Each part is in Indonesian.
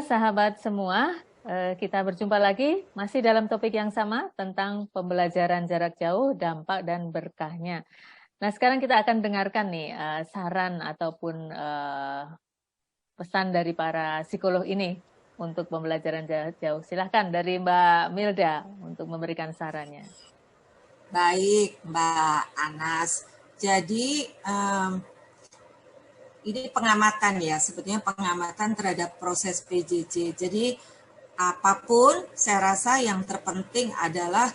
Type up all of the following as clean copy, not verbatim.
sahabat semua, kita berjumpa lagi masih dalam topik yang sama tentang pembelajaran jarak jauh, dampak dan berkahnya. Nah, sekarang kita akan dengarkan nih saran ataupun pesan dari para psikolog ini untuk pembelajaran jarak jauh. Silahkan dari Mbak Milda untuk memberikan sarannya. Baik, Mbak Anas. Jadi ini pengamatan ya, sebetulnya pengamatan terhadap proses PJJ. Jadi apapun, saya rasa yang terpenting adalah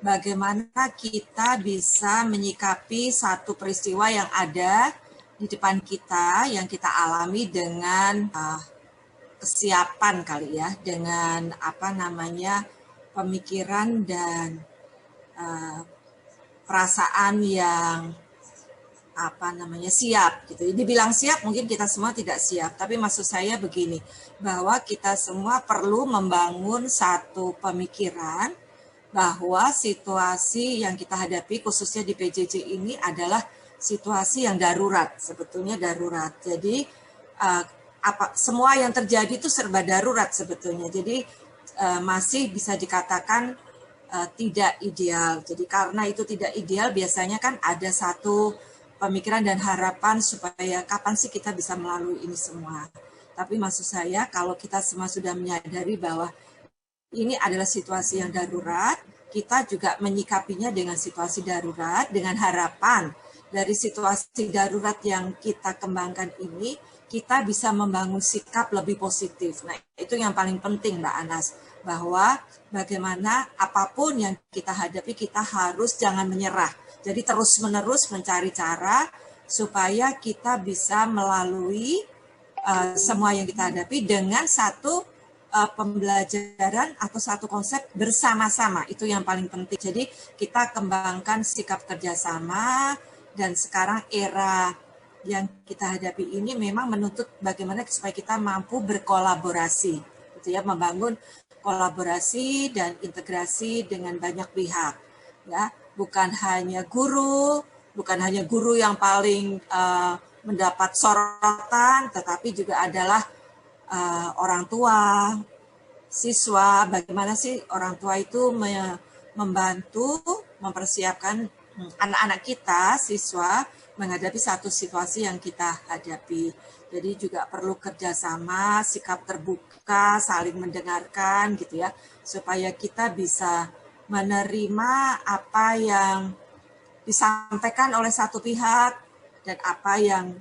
bagaimana kita bisa menyikapi satu peristiwa yang ada di depan kita, yang kita alami dengan kesiapan kali ya, dengan pemikiran dan perasaan yang siap gitu. Dibilang siap mungkin kita semua tidak siap, tapi maksud saya begini, bahwa kita semua perlu membangun satu pemikiran bahwa situasi yang kita hadapi khususnya di PJJ ini adalah situasi yang darurat, sebetulnya darurat. Jadi semua yang terjadi itu serba darurat sebetulnya. Jadi masih bisa dikatakan tidak ideal. Jadi karena itu tidak ideal, biasanya kan ada satu pemikiran dan harapan supaya kapan sih kita bisa melalui ini semua. Tapi maksud saya kalau kita semua sudah menyadari bahwa ini adalah situasi yang darurat, kita juga menyikapinya dengan situasi darurat, dengan harapan dari situasi darurat yang kita kembangkan ini, kita bisa membangun sikap lebih positif. Nah, itu yang paling penting, Mbak Anas, bahwa bagaimana apapun yang kita hadapi, kita harus jangan menyerah. Jadi terus-menerus mencari cara supaya kita bisa melalui semua yang kita hadapi dengan satu pembelajaran atau satu konsep bersama-sama. Itu yang paling penting. Jadi kita kembangkan sikap kerjasama, dan sekarang era yang kita hadapi ini memang menuntut bagaimana supaya kita mampu berkolaborasi, gitu ya, membangun kolaborasi dan integrasi dengan banyak pihak, ya, bukan hanya guru yang paling mendapat sorotan, tetapi juga adalah orang tua, siswa, bagaimana sih orang tua itu membantu mempersiapkan anak-anak kita, siswa, menghadapi satu situasi yang kita hadapi. Jadi juga perlu kerjasama, sikap terbuka, saling mendengarkan gitu ya, supaya kita bisa menerima apa yang disampaikan oleh satu pihak dan apa yang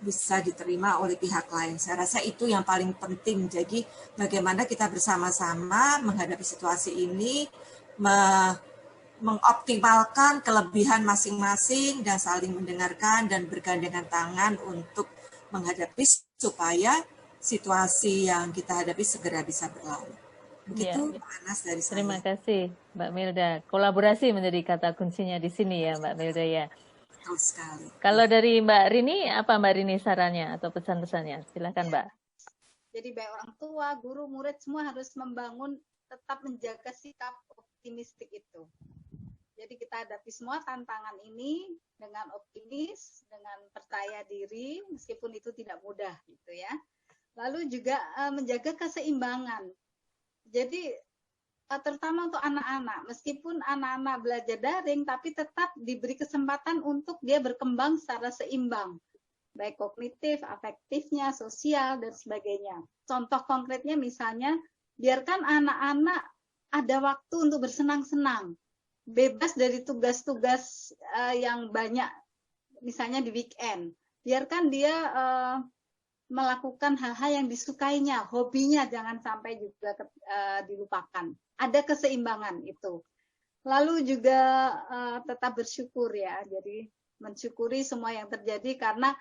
bisa diterima oleh pihak lain. Saya rasa itu yang paling penting. Jadi bagaimana kita bersama-sama menghadapi situasi ini, mengoptimalkan kelebihan masing-masing dan saling mendengarkan dan bergandengan tangan untuk menghadapi supaya situasi yang kita hadapi segera bisa berlalu. Begitu, Mbak Anas dari saya. Terima kasih, Mbak Milda. Kolaborasi menjadi kata kuncinya di sini ya, Mbak Milda ya. Betul sekali. Kalau dari Mbak Rini, apa Mbak Rini sarannya atau pesan-pesannya? Silakan, Mbak. Jadi baik orang tua, guru, murid semua harus membangun, tetap menjaga sikap optimistik itu. Jadi kita hadapi semua tantangan ini dengan optimis, dengan percaya diri, meskipun itu tidak mudah gitu ya. Lalu juga menjaga keseimbangan. Jadi terutama untuk anak-anak, meskipun anak-anak belajar daring, tapi tetap diberi kesempatan untuk dia berkembang secara seimbang, baik kognitif, afektifnya, sosial, dan sebagainya. Contoh konkretnya misalnya, biarkan anak-anak ada waktu untuk bersenang-senang, bebas dari tugas-tugas yang banyak, misalnya di weekend. Biarkan dia melakukan hal-hal yang disukainya, hobinya jangan sampai juga dilupakan. Ada keseimbangan itu. Lalu juga tetap bersyukur ya, jadi mensyukuri semua yang terjadi karena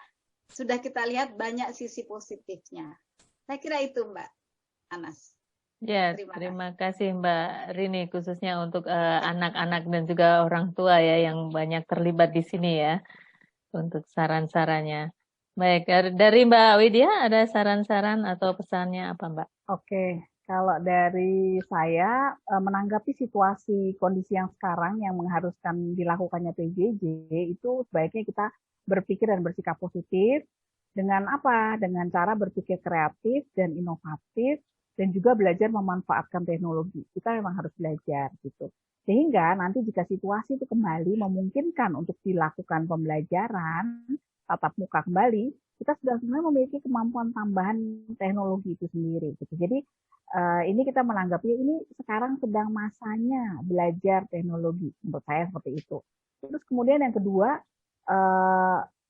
sudah kita lihat banyak sisi positifnya. Saya kira itu Mbak Anas. Ya, terima kasih Mbak Rini, khususnya untuk anak-anak dan juga orang tua ya yang banyak terlibat di sini ya untuk saran-sarannya. Baik, dari Mbak Widya ada saran-saran atau pesannya apa Mbak? Oke, kalau dari saya menanggapi situasi kondisi yang sekarang yang mengharuskan dilakukannya PJJ itu sebaiknya kita berpikir dan bersikap positif, Dengan apa? Dengan cara berpikir kreatif dan inovatif dan juga belajar memanfaatkan teknologi. Kita memang harus belajar gitu. Sehingga nanti jika situasi itu kembali memungkinkan untuk dilakukan pembelajaran tatap muka kembali, kita sudah sebenarnya memiliki kemampuan tambahan teknologi itu sendiri gitu. Jadi ini kita menanggapi ini sekarang sedang masanya belajar teknologi, menurut saya seperti itu. Terus kemudian yang kedua,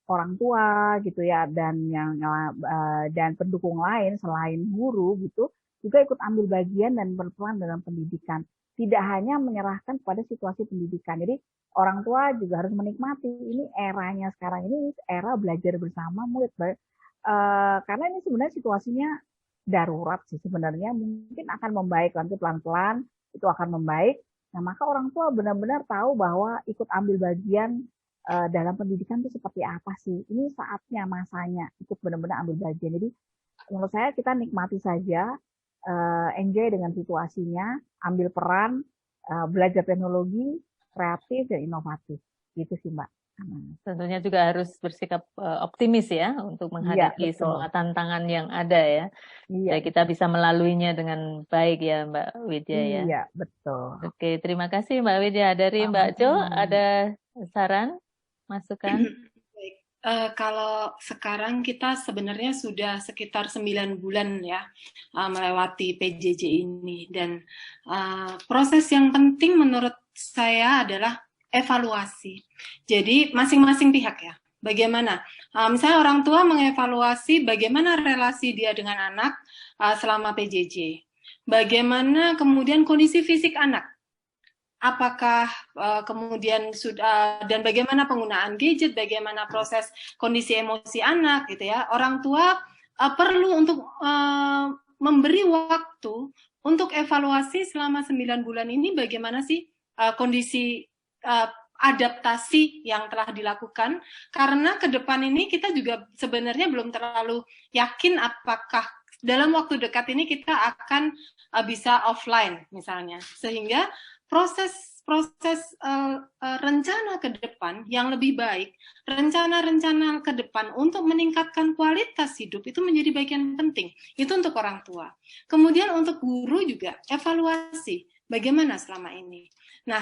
orang tua gitu ya dan pendukung lain selain guru gitu juga ikut ambil bagian dan berperan dalam pendidikan. Tidak hanya menyerahkan pada situasi pendidikan. Jadi orang tua juga harus menikmati ini eranya sekarang ini era belajar bersama murid. Karena ini sebenarnya situasinya darurat sih sebenarnya, mungkin akan membaik nanti pelan-pelan itu akan membaik. Nah, maka orang tua benar-benar tahu bahwa ikut ambil bagian dalam pendidikan itu seperti apa sih. Ini saatnya, masanya ikut benar-benar ambil bagian. Jadi menurut saya kita nikmati saja, enjoy dengan situasinya, ambil peran, belajar teknologi, kreatif dan inovatif. Gitu sih Mbak. Tentunya juga harus bersikap optimis ya untuk menghadapi semua tantangan yang ada ya. Supaya kita bisa melaluinya dengan baik ya Mbak Widya ya. Iya, betul. Oke, terima kasih Mbak Widya. Dari Mbak Jo, ada saran, masukan? Baik. Kalau sekarang kita sebenarnya sudah sekitar 9 bulan ya melewati PJJ ini, dan proses yang penting menurut saya adalah evaluasi. Jadi masing-masing pihak ya, bagaimana? Misalnya orang tua mengevaluasi bagaimana relasi dia dengan anak selama PJJ. Bagaimana kemudian kondisi fisik anak. Apakah kemudian sudah, dan bagaimana penggunaan gadget, bagaimana proses kondisi emosi anak gitu ya. Orang tua perlu untuk memberi waktu untuk evaluasi selama 9 bulan ini bagaimana sih kondisi adaptasi yang telah dilakukan, karena ke depan ini kita juga sebenarnya belum terlalu yakin apakah dalam waktu dekat ini kita akan bisa offline misalnya, sehingga proses rencana ke depan yang lebih baik, rencana-rencana ke depan untuk meningkatkan kualitas hidup itu menjadi bagian penting. Itu untuk orang tua. Kemudian untuk guru juga evaluasi bagaimana selama ini. Nah,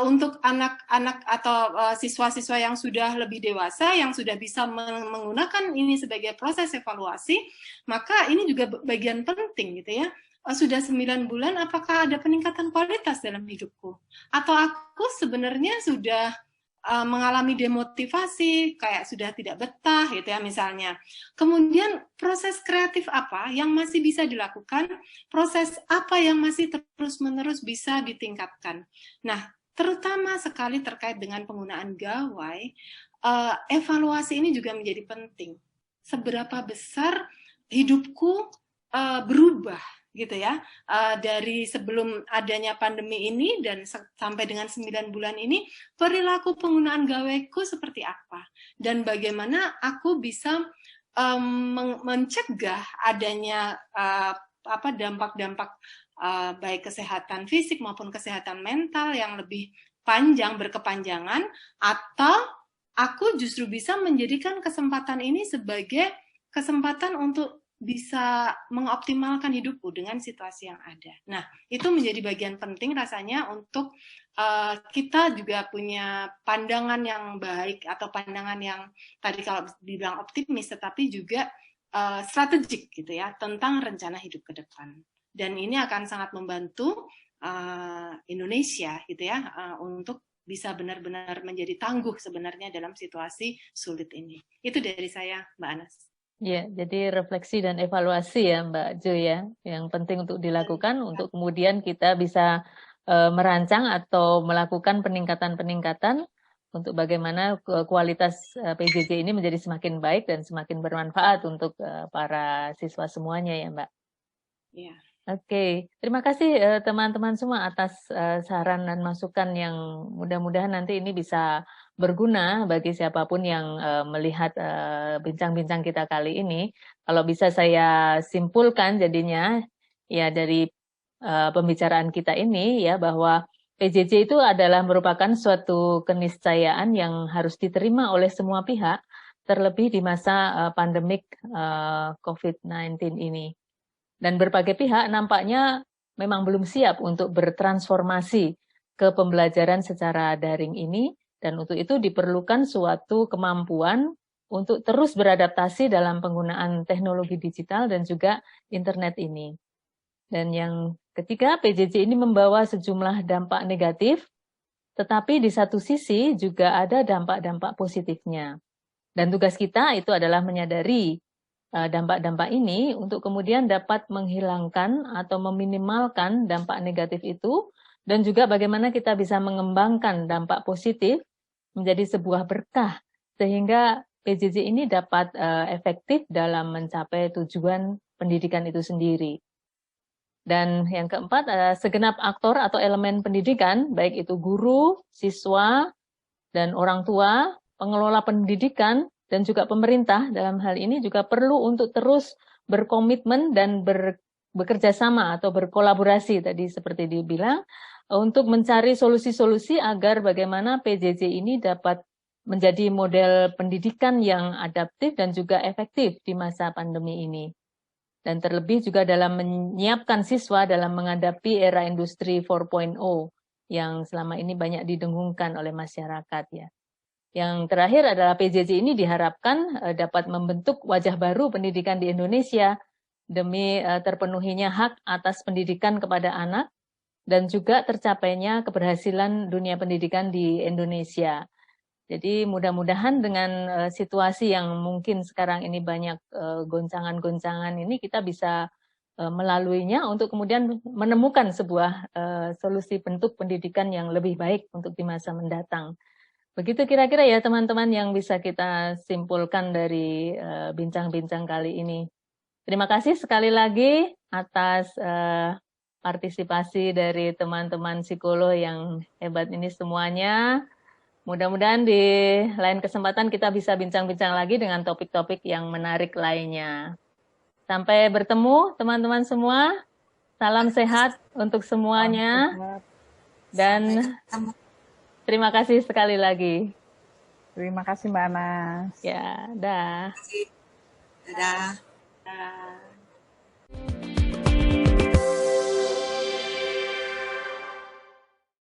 untuk anak-anak atau siswa-siswa yang sudah lebih dewasa, yang sudah bisa menggunakan ini sebagai proses evaluasi, maka ini juga bagian penting gitu ya. Sudah 9 bulan, apakah ada peningkatan kualitas dalam hidupku? Atau aku sebenarnya sudah mengalami demotivasi, kayak sudah tidak betah gitu ya misalnya. Kemudian proses kreatif apa yang masih bisa dilakukan, proses apa yang masih terus-menerus bisa ditingkatkan. Nah, terutama sekali terkait dengan penggunaan gawai, evaluasi ini juga menjadi penting. Seberapa besar hidupku berubah gitu ya, dari sebelum adanya pandemi ini dan sampai dengan 9 bulan ini, perilaku penggunaan gawaiku seperti apa, dan bagaimana aku bisa mencegah adanya dampak-dampak baik kesehatan fisik maupun kesehatan mental yang lebih panjang, berkepanjangan, atau aku justru bisa menjadikan kesempatan ini sebagai kesempatan untuk bisa mengoptimalkan hidupku dengan situasi yang ada. Nah, itu menjadi bagian penting rasanya untuk kita juga punya pandangan yang baik atau pandangan yang tadi kalau dibilang optimis, tetapi juga strategik gitu ya, tentang rencana hidup ke depan. Dan ini akan sangat membantu Indonesia gitu ya, untuk bisa benar-benar menjadi tangguh sebenarnya dalam situasi sulit ini. Itu dari saya, Mbak Anas. Ya, jadi refleksi dan evaluasi ya Mbak Jo ya, yang penting untuk dilakukan untuk kemudian kita bisa merancang atau melakukan peningkatan-peningkatan untuk bagaimana kualitas PJJ ini menjadi semakin baik dan semakin bermanfaat untuk para siswa semuanya ya Mbak. Iya. Oke, terima kasih teman-teman semua atas saran dan masukan yang mudah-mudahan nanti ini bisa berguna bagi siapapun yang melihat bincang-bincang kita kali ini. Kalau bisa saya simpulkan jadinya ya dari pembicaraan kita ini ya bahwa PJJ itu adalah merupakan suatu keniscayaan yang harus diterima oleh semua pihak, terlebih di masa pandemik COVID-19 ini. Dan berbagai pihak nampaknya memang belum siap untuk bertransformasi ke pembelajaran secara daring ini, dan untuk itu diperlukan suatu kemampuan untuk terus beradaptasi dalam penggunaan teknologi digital dan juga internet ini. Dan yang ketiga, PJJ ini membawa sejumlah dampak negatif, tetapi di satu sisi juga ada dampak-dampak positifnya. Dan tugas kita itu adalah menyadari dampak-dampak ini untuk kemudian dapat menghilangkan atau meminimalkan dampak negatif itu, dan juga bagaimana kita bisa mengembangkan dampak positif menjadi sebuah berkah, sehingga PJJ ini dapat efektif dalam mencapai tujuan pendidikan itu sendiri. Dan yang keempat, segenap aktor atau elemen pendidikan, baik itu guru, siswa, dan orang tua, pengelola pendidikan, dan juga pemerintah dalam hal ini juga perlu untuk terus berkomitmen dan bekerja sama atau berkolaborasi, tadi seperti dibilang, untuk mencari solusi-solusi agar bagaimana PJJ ini dapat menjadi model pendidikan yang adaptif dan juga efektif di masa pandemi ini. Dan terlebih juga dalam menyiapkan siswa dalam menghadapi era industri 4.0 yang selama ini banyak didengungkan oleh masyarakat ya. Yang terakhir adalah PJJ ini diharapkan dapat membentuk wajah baru pendidikan di Indonesia demi terpenuhinya hak atas pendidikan kepada anak dan juga tercapainya keberhasilan dunia pendidikan di Indonesia. Jadi mudah-mudahan dengan situasi yang mungkin sekarang ini banyak goncangan-goncangan ini kita bisa melaluinya untuk kemudian menemukan sebuah solusi bentuk pendidikan yang lebih baik untuk di masa mendatang. Begitu kira-kira ya teman-teman yang bisa kita simpulkan dari bincang-bincang kali ini. Terima kasih sekali lagi atas partisipasi dari teman-teman psikolog yang hebat ini semuanya. Mudah-mudahan di lain kesempatan kita bisa bincang-bincang lagi dengan topik-topik yang menarik lainnya. Sampai bertemu teman-teman semua. Salam sehat untuk semuanya. Dan terima kasih sekali lagi. Terima kasih Mbak Anas. Ya, dah. Dadah. Nah.